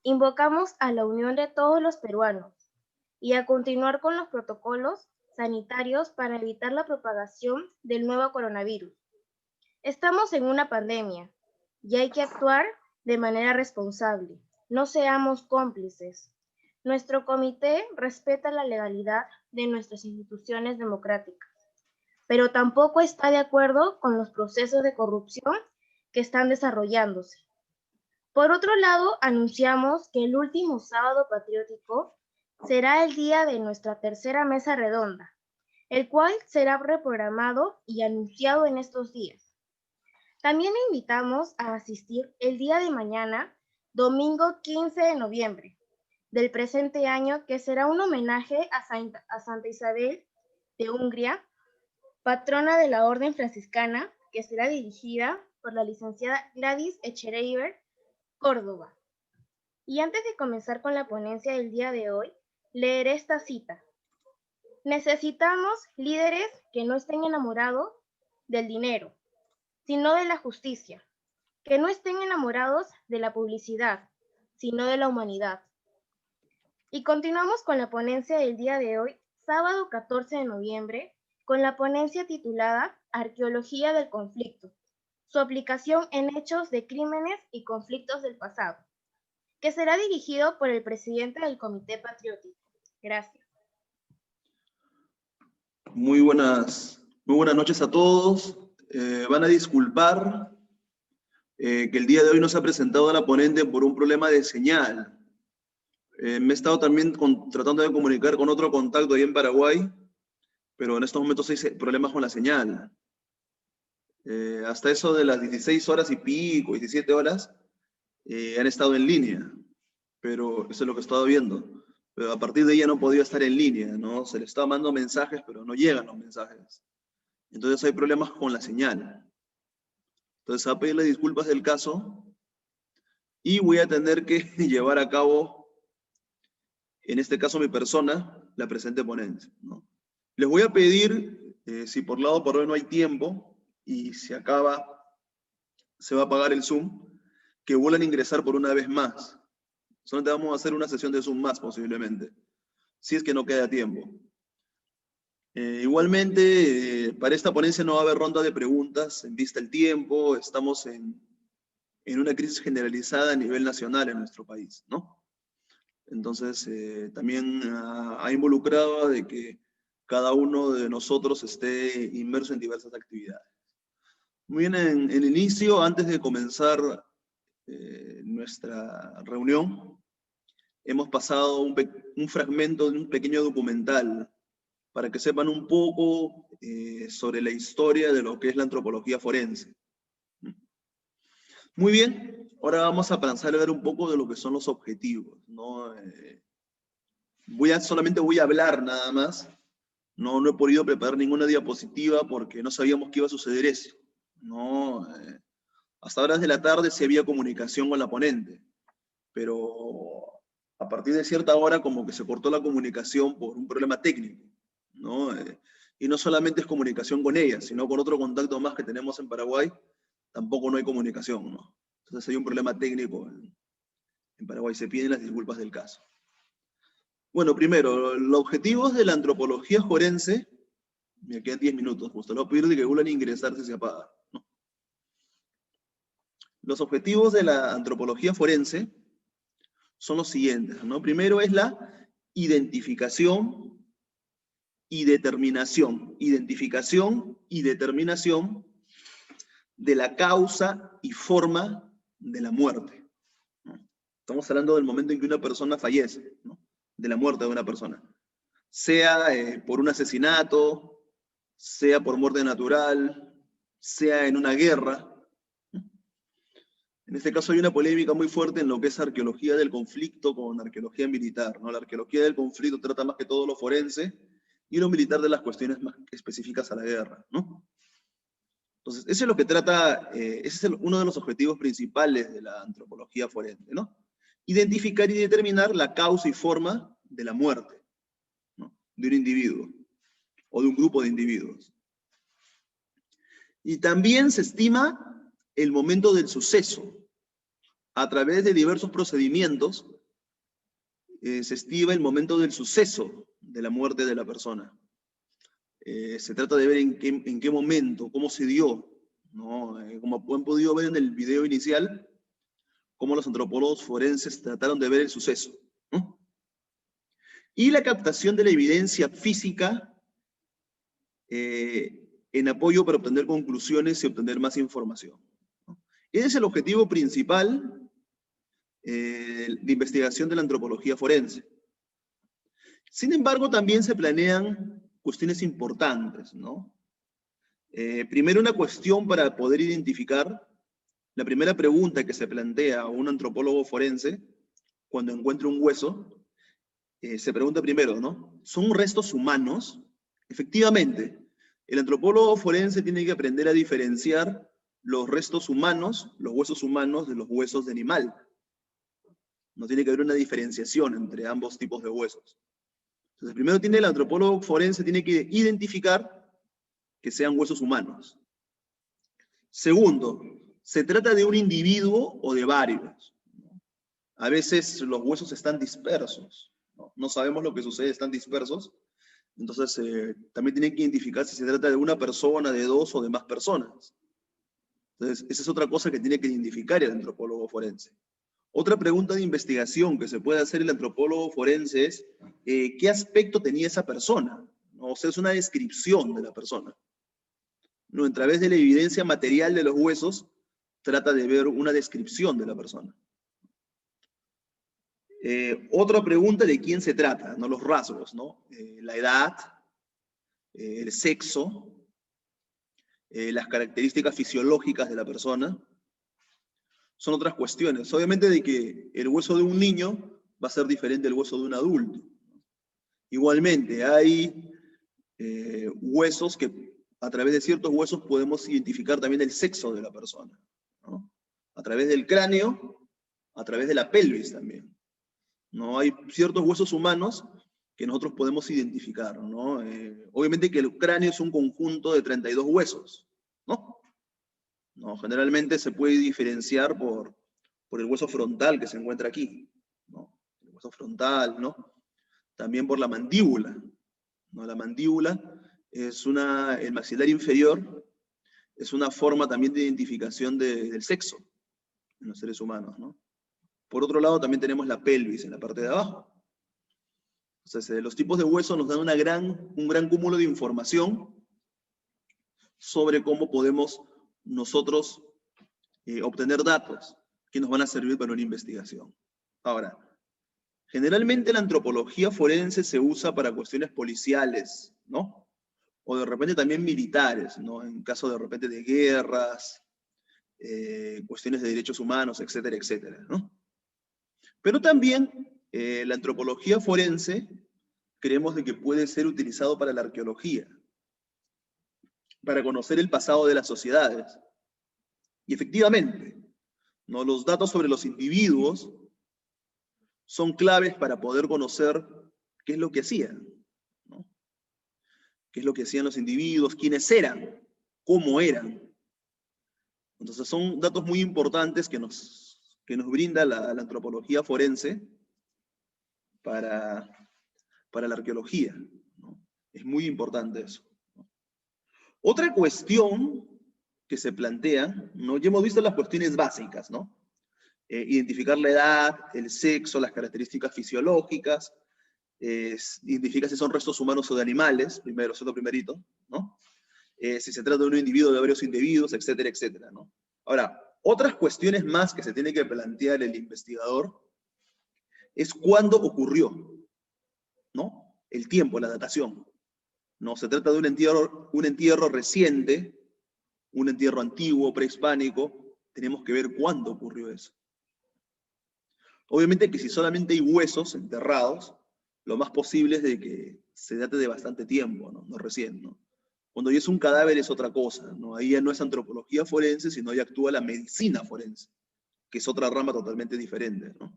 invocamos a la unión de todos los peruanos y a continuar con los protocolos sanitarios para evitar la propagación del nuevo coronavirus. Estamos en una pandemia y hay que actuar de manera responsable. No seamos cómplices. Nuestro comité respeta la legalidad de nuestras instituciones democráticas, pero tampoco está de acuerdo con los procesos de corrupción que están desarrollándose. Por otro lado, anunciamos que el último sábado patriótico será el día de nuestra tercera mesa redonda, el cual será reprogramado y anunciado en estos días. También le invitamos a asistir el día de mañana, domingo 15 de noviembre del presente año, que será un homenaje a Santa Isabel de Hungría, patrona de la Orden Franciscana, que será dirigida por la licenciada Gladys Echereiber Córdoba. Y antes de comenzar con la ponencia del día de hoy, leeré esta cita. Necesitamos líderes que no estén enamorados del dinero, sino de la justicia, que no estén enamorados de la publicidad, sino de la humanidad. Y continuamos con la ponencia del día de hoy, sábado 14 de noviembre, con la ponencia titulada Arqueología del conflicto, su aplicación en hechos de crímenes y conflictos del pasado, que será dirigido por el presidente del Comité Patriótico. Gracias. Muy buenas noches a todos. Van a disculpar que el día de hoy no se ha presentado a la ponente por un problema de señal. Me he estado también tratando de comunicar con otro contacto ahí en Paraguay, pero en estos momentos hay problemas con la señal. Hasta eso de las 16 horas y pico, 17 horas, han estado en línea, pero eso es lo que he estado viendo. Pero a partir de ahí ya no podía estar en línea, ¿no? Se le estaba mandando mensajes, pero no llegan los mensajes. Entonces hay problemas con la señal. Entonces va a pedirle disculpas del caso y voy a tener que llevar a cabo, en este caso mi persona, la presente ponencia, ¿no? Les voy a pedir, si por lado por hoy no hay tiempo y se acaba, se va a apagar el Zoom, que vuelvan a ingresar por una vez más. Solamente vamos a hacer una sesión de Zoom más posiblemente, si es que no queda tiempo. Igualmente, para esta ponencia no va a haber ronda de preguntas en vista del tiempo. Estamos en una crisis generalizada a nivel nacional en nuestro país, ¿no? Entonces, también ha involucrado de que cada uno de nosotros esté inmerso en diversas actividades. Muy bien, en el inicio, antes de comenzar nuestra reunión, hemos pasado un fragmento de un pequeño documental para que sepan un poco sobre la historia de lo que es la antropología forense. Muy bien, ahora vamos a pasar a ver un poco de lo que son los objetivos, ¿no? Solamente voy a hablar nada más. No he podido preparar ninguna diapositiva porque no sabíamos que iba a suceder eso. No, hasta horas de la tarde sí había comunicación con la ponente, pero a partir de cierta hora como que se cortó la comunicación por un problema técnico, ¿no? Y no solamente es comunicación con ella, sino con otro contacto más que tenemos en Paraguay, tampoco no hay comunicación, ¿no? Entonces hay un problema técnico en Paraguay, se piden las disculpas del caso. Bueno, primero, los objetivos de la antropología forense, me quedan 10 minutos justo, lo voy a pedir de que vuelvan a ingresar si se apaga, ¿no? Los objetivos de la antropología forense son los siguientes, ¿no? Primero es la identificación y determinación de la causa y forma de la muerte, ¿no? Estamos hablando del momento en que una persona fallece, ¿no? De la muerte de una persona. Sea por un asesinato, sea por muerte natural, sea en una guerra. En este caso hay una polémica muy fuerte en lo que es arqueología del conflicto con arqueología militar, ¿no? La arqueología del conflicto trata más que todo lo forense y lo militar de las cuestiones más específicas a la guerra, ¿no? Entonces, eso es lo que trata, ese es uno de los objetivos principales de la antropología forense, ¿no? Identificar y determinar la causa y forma de la muerte, ¿no? De un individuo o de un grupo de individuos. Y también se estima el momento del suceso, a través de diversos procedimientos, se estima el momento del suceso de la muerte de la persona. Se trata de ver en qué momento, cómo se dio, ¿no? Como han podido ver en el video inicial, cómo los antropólogos forenses trataron de ver el suceso, ¿no? Y la captación de la evidencia física en apoyo para obtener conclusiones y obtener más información, ¿no? Ese es el objetivo principal de investigación de la antropología forense. Sin embargo, también se planean cuestiones importantes, ¿no? Primero, una cuestión para poder identificar, la primera pregunta que se plantea a un antropólogo forense cuando encuentra un hueso, se pregunta primero, ¿no? ¿Son restos humanos? Efectivamente, el antropólogo forense tiene que aprender a diferenciar los restos humanos, los huesos humanos, de los huesos de animal. No tiene que haber una diferenciación entre ambos tipos de huesos. Entonces, primero el antropólogo forense tiene que identificar que sean huesos humanos. Segundo, ¿se trata de un individuo o de varios? A veces los huesos están dispersos, ¿no? No sabemos lo que sucede, están dispersos. Entonces, también tienen que identificar si se trata de una persona, de dos o de más personas. Entonces, esa es otra cosa que tiene que identificar el antropólogo forense. Otra pregunta de investigación que se puede hacer el antropólogo forense es ¿qué aspecto tenía esa persona? O sea, es una descripción de la persona. No, a través de la evidencia material de los huesos, trata de ver una descripción de la persona. Otra pregunta de quién se trata, ¿no? Los rasgos, ¿no? La edad, el sexo, las características fisiológicas de la persona, son otras cuestiones. Obviamente de que el hueso de un niño va a ser diferente al hueso de un adulto. Igualmente, hay huesos que a través de ciertos huesos podemos identificar también el sexo de la persona, ¿no? A través del cráneo, a través de la pelvis también, ¿no? Hay ciertos huesos humanos que nosotros podemos identificar, ¿no? Obviamente que el cráneo es un conjunto de 32 huesos, ¿no? ¿No? Generalmente se puede diferenciar por el hueso frontal que se encuentra aquí, ¿no? El hueso frontal, ¿no? También por la mandíbula, ¿no? La mandíbula es el maxilar inferior, es una forma también de identificación del sexo en los seres humanos, ¿no? Por otro lado, también tenemos la pelvis en la parte de abajo. Entonces, los tipos de hueso nos dan un gran cúmulo de información sobre cómo podemos nosotros obtener datos que nos van a servir para una investigación. Ahora, generalmente la antropología forense se usa para cuestiones policiales, ¿no? O de repente también militares, ¿no? En caso de repente de guerras, cuestiones de derechos humanos, etcétera, etcétera, ¿no? Pero también la antropología forense creemos de que puede ser utilizado para la arqueología, para conocer el pasado de las sociedades. Y efectivamente, ¿no? Los datos sobre los individuos son claves para poder conocer qué es lo que hacían, ¿no? Qué es lo que hacían los individuos, quiénes eran, cómo eran. Entonces son datos muy importantes que nos brinda la antropología forense para la arqueología, ¿no? Es muy importante eso, ¿no? Otra cuestión que se plantea, ¿no? Ya hemos visto las cuestiones básicas, ¿no? Identificar la edad, el sexo, las características fisiológicas, identifica si son restos humanos o de animales, primero, eso es lo primerito, ¿no? Si se trata de un individuo, de varios individuos, etcétera, etcétera, ¿no? Ahora, otras cuestiones más que se tiene que plantear el investigador es cuándo ocurrió, ¿no? El tiempo, la datación. No se trata de un entierro reciente, un entierro antiguo, prehispánico, tenemos que ver cuándo ocurrió eso. Obviamente que si solamente hay huesos enterrados, lo más posible es de que se date de bastante tiempo, ¿no? No recién, ¿no? Cuando ya es un cadáver es otra cosa, ¿no? Ahí ya no es antropología forense, sino ya actúa la medicina forense, que es otra rama totalmente diferente, ¿no?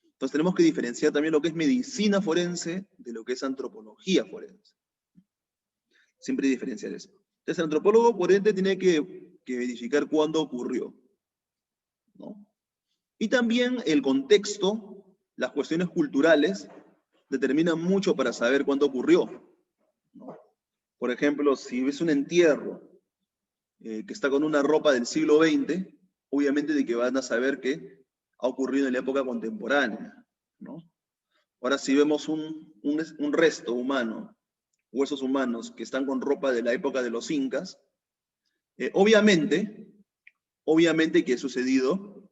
Entonces tenemos que diferenciar también lo que es medicina forense de lo que es antropología forense. Siempre diferenciar eso. Entonces el antropólogo forense tiene que verificar cuándo ocurrió, ¿no? Y también el contexto, las cuestiones culturales, determinan mucho para saber cuándo ocurrió, ¿no? Por ejemplo, si ves un entierro que está con una ropa del siglo XX, obviamente de que van a saber que ha ocurrido en la época contemporánea, ¿no? Ahora, si vemos un resto humano, huesos humanos que están con ropa de la época de los incas, obviamente que ha sucedido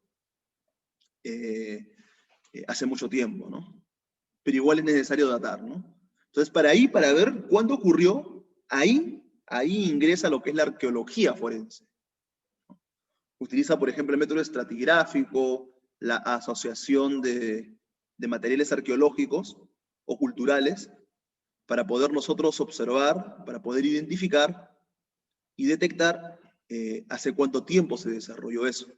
hace mucho tiempo, ¿no? Pero igual es necesario datar, ¿no? Entonces, para ver cuándo ocurrió, ahí ingresa lo que es la arqueología forense. Utiliza, por ejemplo, el método estratigráfico, la asociación de materiales arqueológicos o culturales, para poder nosotros observar, para poder identificar y detectar hace cuánto tiempo se desarrolló eso.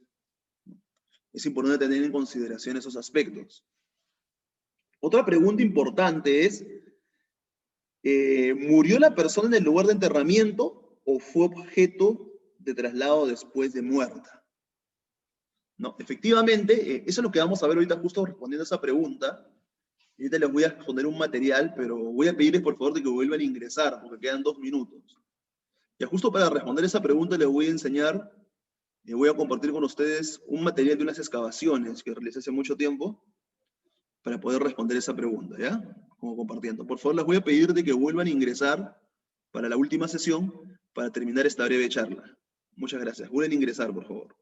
Es importante tener en consideración esos aspectos. Otra pregunta importante es, ¿murió la persona en el lugar de enterramiento o fue objeto de traslado después de muerta? No, efectivamente, eso es lo que vamos a ver ahorita justo respondiendo a esa pregunta. Ahorita les voy a exponer un material, pero voy a pedirles por favor de que vuelvan a ingresar, porque quedan 2 minutos. Ya justo para responder esa pregunta les voy a enseñar, voy a compartir con ustedes un material de unas excavaciones que realicé hace mucho tiempo, para poder responder esa pregunta, ¿ya? Como compartiendo. Por favor, les voy a pedir de que vuelvan a ingresar para la última sesión, para terminar esta breve charla. Muchas gracias. Vuelven a ingresar, por favor.